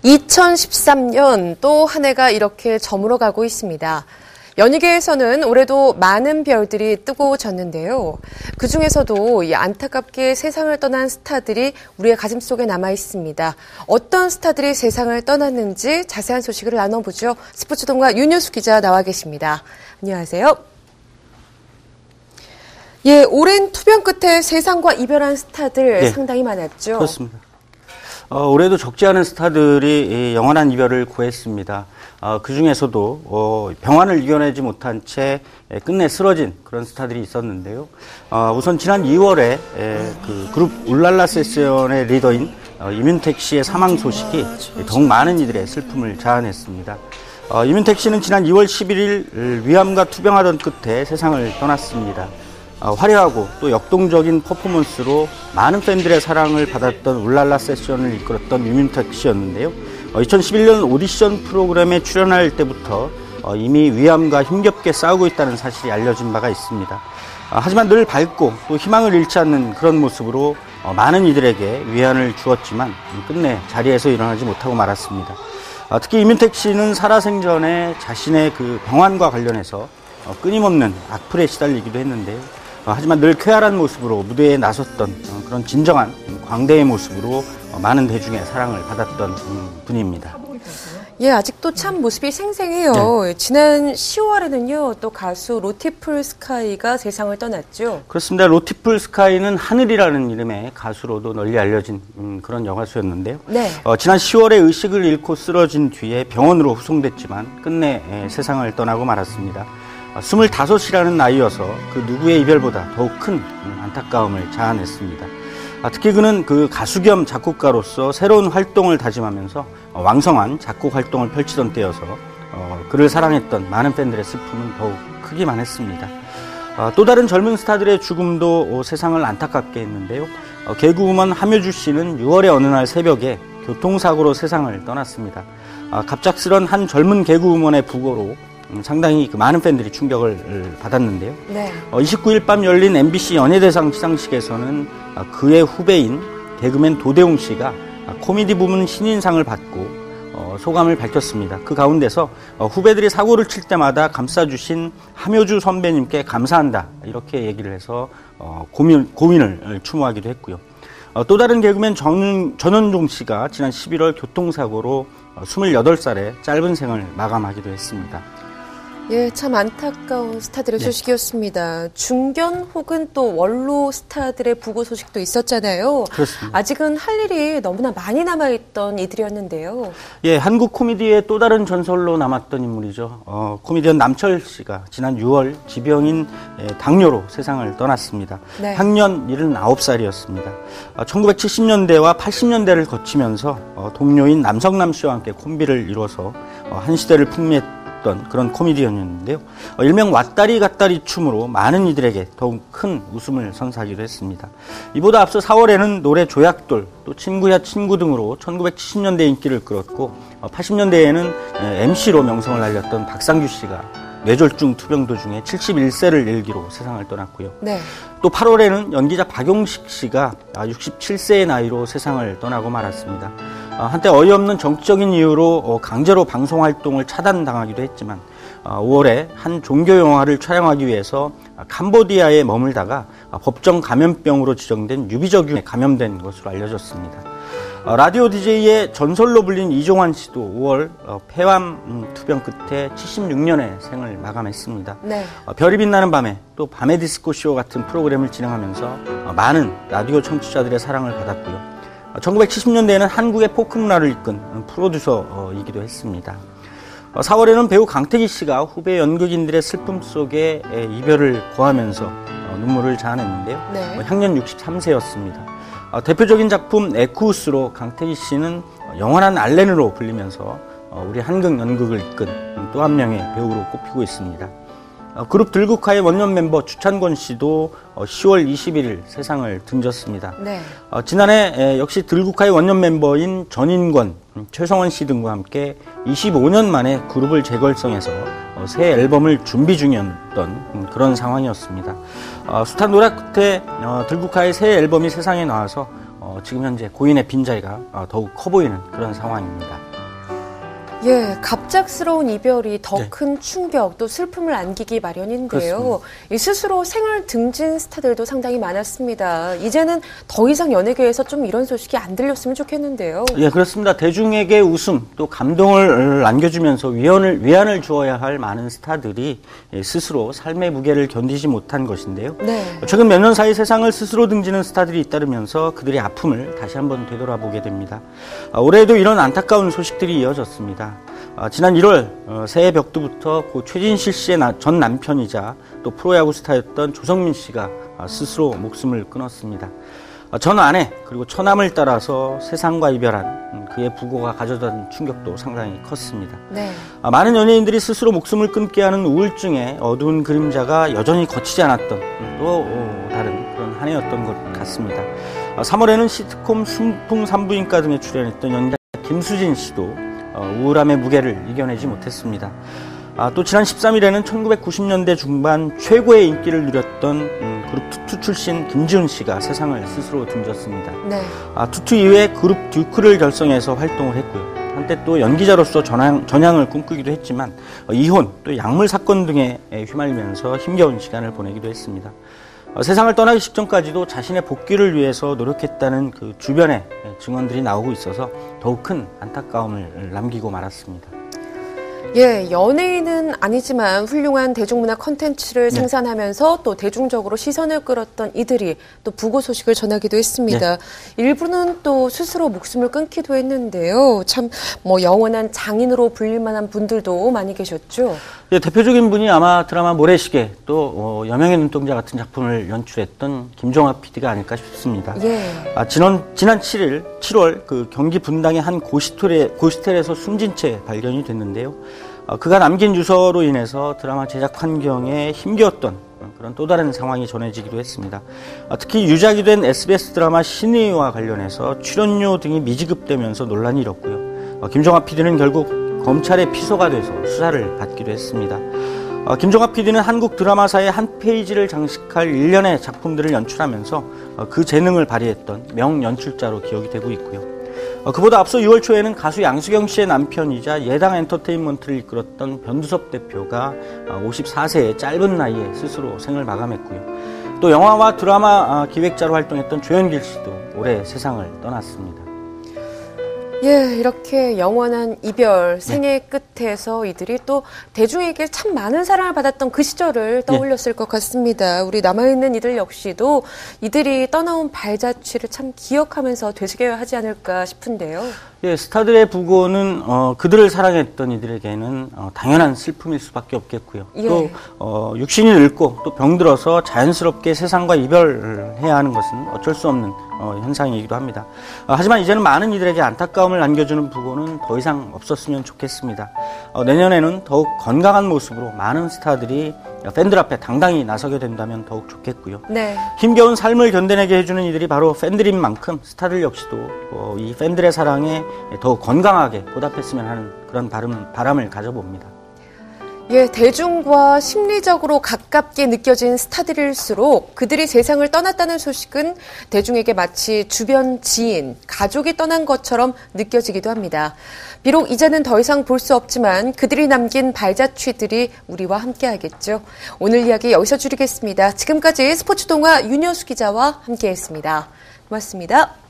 2013년 또 한 해가 이렇게 저물어가고 있습니다. 연예계에서는 올해도 많은 별들이 뜨고 졌는데요. 그중에서도 이 안타깝게 세상을 떠난 스타들이 우리의 가슴 속에 남아 있습니다. 어떤 스타들이 세상을 떠났는지 자세한 소식을 나눠보죠. 스포츠동과 윤효수 기자 나와 계십니다. 안녕하세요. 예, 오랜 투병 끝에 세상과 이별한 스타들 상당히 많았죠. 그렇습니다. 올해도 적지 않은 스타들이 영원한 이별을 구했습니다. 그중에서도 병환을 이겨내지 못한 채 끝내 쓰러진 그런 스타들이 있었는데요. 우선 지난 2월에 그 그룹 울랄라 세션의 리더인 이문택 씨의 사망 소식이 더욱 많은 이들의 슬픔을 자아냈습니다. 이문택 씨는 지난 2월 11일 위암과 투병하던 끝에 세상을 떠났습니다. 화려하고 또 역동적인 퍼포먼스로 많은 팬들의 사랑을 받았던 울랄라 세션을 이끌었던 이문택 씨였는데요. 2011년 오디션 프로그램에 출연할 때부터 이미 위암과 힘겹게 싸우고 있다는 사실이 알려진 바가 있습니다. 하지만 늘 밝고 또 희망을 잃지 않는 그런 모습으로 많은 이들에게 위안을 주었지만 끝내 자리에서 일어나지 못하고 말았습니다. 특히 이문택 씨는 살아생전에 자신의 그 병환과 관련해서 끊임없는 악플에 시달리기도 했는데요. 하지만 늘 쾌활한 모습으로 무대에 나섰던 그런 진정한 광대의 모습으로 많은 대중의 사랑을 받았던 분입니다. 예, 아직도 참 모습이 생생해요. 네. 지난 10월에는요, 또 가수 로티풀 스카이가 세상을 떠났죠. 그렇습니다. 로티풀 스카이는 하늘이라는 이름의 가수로도 널리 알려진 그런 여가수였는데요. 네. 지난 10월에 의식을 잃고 쓰러진 뒤에 병원으로 후송됐지만 끝내 세상을 떠나고 말았습니다. 25이라는 나이여서 그 누구의 이별보다 더욱 큰 안타까움을 자아냈습니다. 특히 그는 그 가수 겸 작곡가로서 새로운 활동을 다짐하면서 왕성한 작곡 활동을 펼치던 때여서 그를 사랑했던 많은 팬들의 슬픔은 더욱 크기만 했습니다. 또 다른 젊은 스타들의 죽음도 세상을 안타깝게 했는데요. 개그우먼 함효주 씨는 6월의 어느 날 새벽에 교통사고로 세상을 떠났습니다. 갑작스런 한 젊은 개그우먼의 부고로 상당히 많은 팬들이 충격을 받았는데요. 네. 29일 밤 열린 MBC 연예대상 시상식에서는 그의 후배인 개그맨 도대웅 씨가 코미디 부문 신인상을 받고 소감을 밝혔습니다. 그 가운데서 후배들이 사고를 칠 때마다 감싸주신 함효주 선배님께 감사한다 이렇게 얘기를 해서 고민을 추모하기도 했고요. 또 다른 개그맨 전원종 씨가 지난 11월 교통사고로 28살의 짧은 생을 마감하기도 했습니다. 예, 참 안타까운 스타들의 소식이었습니다. 중견 혹은 또 원로 스타들의 부고 소식도 있었잖아요. 그렇습니다. 아직은 할 일이 너무나 많이 남아있던 이들이었는데요. 예, 한국 코미디의 또 다른 전설로 남았던 인물이죠. 코미디언 남철 씨가 지난 6월 지병인 당뇨로 세상을 떠났습니다. 네. 향년 79살이었습니다. 1970년대와 80년대를 거치면서 동료인 남성남 씨와 함께 콤비를 이뤄서 한 시대를 풍미했던 그런 코미디언이었는데요. 일명 왔다리 갔다리 춤으로 많은 이들에게 더욱 큰 웃음을 선사하기도 했습니다. 이보다 앞서 4월에는 노래 조약돌, 또 친구야 친구 등으로 1970년대 인기를 끌었고 80년대에는 MC로 명성을 날렸던 박상규 씨가 뇌졸중 투병 도중에 71세를 일기로 세상을 떠났고요. 네. 또 8월에는 연기자 박용식 씨가 67세의 나이로 세상을 떠나고 말았습니다. 한때 어이없는 정치적인 이유로 강제로 방송 활동을 차단당하기도 했지만 5월에 한 종교 영화를 촬영하기 위해서 캄보디아에 머물다가 법정 감염병으로 지정된 유비적균에 감염된 것으로 알려졌습니다. 라디오 DJ의 전설로 불린 이종환 씨도 5월 폐암 투병 끝에 76년의 생을 마감했습니다. 네. 별이 빛나는 밤에 또 밤의 디스코쇼 같은 프로그램을 진행하면서 많은 라디오 청취자들의 사랑을 받았고요. 1970년대에는 한국의 포크 문화를 이끈 프로듀서이기도 했습니다. 4월에는 배우 강태기 씨가 후배 연극인들의 슬픔 속에 이별을 고하면서 눈물을 자아냈는데요. 네. 향년 63세였습니다. 대표적인 작품 에쿠우스로 강태기 씨는 영원한 알렌으로 불리면서 우리 한국 연극을 이끈 또 한 명의 배우로 꼽히고 있습니다. 그룹 들국화의 원년 멤버 주찬권 씨도 10월 21일 세상을 등졌습니다. 네. 지난해 역시 들국화의 원년 member인 전인권, 최성원 씨 등과 함께 25년 만에 그룹을 재결성해서 새 앨범을 준비 중이었던 그런 상황이었습니다. 숱한 노력 끝에 들국화의 새 앨범이 세상에 나와서 지금 현재 고인의 빈자리가 더욱 커 보이는 그런 상황입니다. 예, 갑작스러운 이별이 더 큰 충격 또 슬픔을 안기기 마련인데요. 그렇습니다. 이 스스로 생을 등진 스타들도 상당히 많았습니다. 이제는 더 이상 연예계에서 좀 이런 소식이 안 들렸으면 좋겠는데요. 예, 그렇습니다. 대중에게 웃음 또 감동을 안겨주면서 위안을 주어야 할 많은 스타들이 스스로 삶의 무게를 견디지 못한 것인데요. 네. 최근 몇 년 사이 세상을 스스로 등지는 스타들이 잇따르면서 그들의 아픔을 다시 한번 되돌아보게 됩니다. 올해에도 이런 안타까운 소식들이 이어졌습니다. 지난 1월 새해 벽두부터 고 최진실 씨의 전 남편이자 또 프로야구 스타였던 조성민 씨가 스스로 목숨을 끊었습니다. 전 아내 그리고 처남을 따라서 세상과 이별한 그의 부고가 가져다 충격도 상당히 컸습니다. 네. 많은 연예인들이 스스로 목숨을 끊게 하는 우울증의 어두운 그림자가 여전히 거치지 않았던 또 다른 그런 한 해였던 것 같습니다. 3월에는 시트콤 순풍 산부인과 등에 출연했던 연기자 김수진 씨도 우울함의 무게를 이겨내지 못했습니다. 또 지난 13일에는 1990년대 중반 최고의 인기를 누렸던 그룹 투투 출신 김지훈 씨가 세상을 스스로 등졌습니다. 네. 투투 이후에 그룹 듀크를 결성해서 활동을 했고요. 한때 또 연기자로서 전향을 꿈꾸기도 했지만 이혼 또 약물 사건 등에 휘말리면서 힘겨운 시간을 보내기도 했습니다. 세상을 떠나기 직전까지도 자신의 복귀를 위해서 노력했다는 그 주변의 증언들이 나오고 있어서 더욱 큰 안타까움을 남기고 말았습니다. 예, 연예인은 아니지만 훌륭한 대중문화 콘텐츠를 생산하면서 또 대중적으로 시선을 끌었던 이들이 또 부고 소식을 전하기도 했습니다. 일부는 또 스스로 목숨을 끊기도 했는데요. 참 영원한 장인으로 불릴 만한 분들도 많이 계셨죠. 예, 대표적인 분이 아마 드라마 모래시계 또 여명의 눈동자 같은 작품을 연출했던 김종합 PD가 아닐까 싶습니다. 예. 지난 7월 그 경기 분당의 한 고시텔에서 숨진 채 발견이 됐는데요. 그가 남긴 유서로 인해서 드라마 제작 환경에 힘겨웠던 그런 또 다른 상황이 전해지기도 했습니다. 특히 유작이 된 SBS 드라마 신의와 관련해서 출연료 등이 미지급되면서 논란이 일었고요. 김종합 PD는 결국 검찰에 피소가 돼서 수사를 받기도 했습니다. 김종합 PD는 한국 드라마사의 한 페이지를 장식할 일련의 작품들을 연출하면서 그 재능을 발휘했던 명연출자로 기억이 되고 있고요. 그보다 앞서 6월 초에는 가수 양수경 씨의 남편이자 예당 엔터테인먼트를 이끌었던 변두섭 대표가 54세의 짧은 나이에 스스로 생을 마감했고요. 또 영화와 드라마 기획자로 활동했던 조현길 씨도 올해 세상을 떠났습니다. 예, 이렇게 영원한 이별, 생의 끝에서 이들이 또 대중에게 참 많은 사랑을 받았던 그 시절을 떠올렸을 것 같습니다. 우리 남아있는 이들 역시도 이들이 떠나온 발자취를 참 기억하면서 되새겨야 하지 않을까 싶은데요. 예, 스타들의 부고는 그들을 사랑했던 이들에게는 당연한 슬픔일 수밖에 없겠고요. 예. 또 육신이 늙고 또 병들어서 자연스럽게 세상과 이별해야 하는 것은 어쩔 수 없는 현상이기도 합니다. 하지만 이제는 많은 이들에게 안타까움을 안겨주는 부고는 더 이상 없었으면 좋겠습니다. 내년에는 더욱 건강한 모습으로 많은 스타들이 팬들 앞에 당당히 나서게 된다면 더욱 좋겠고요. 네. 힘겨운 삶을 견뎌내게 해주는 이들이 바로 팬들인 만큼 스타들 역시도 이 팬들의 사랑에 더욱 건강하게 보답했으면 하는 그런 바람을 가져봅니다. 예, 대중과 심리적으로 가깝게 느껴진 스타들일수록 그들이 세상을 떠났다는 소식은 대중에게 마치 주변 지인, 가족이 떠난 것처럼 느껴지기도 합니다. 비록 이제는 더 이상 볼 수 없지만 그들이 남긴 발자취들이 우리와 함께하겠죠. 오늘 이야기 여기서 줄이겠습니다. 지금까지 스포츠동화 윤여수 기자와 함께했습니다. 고맙습니다.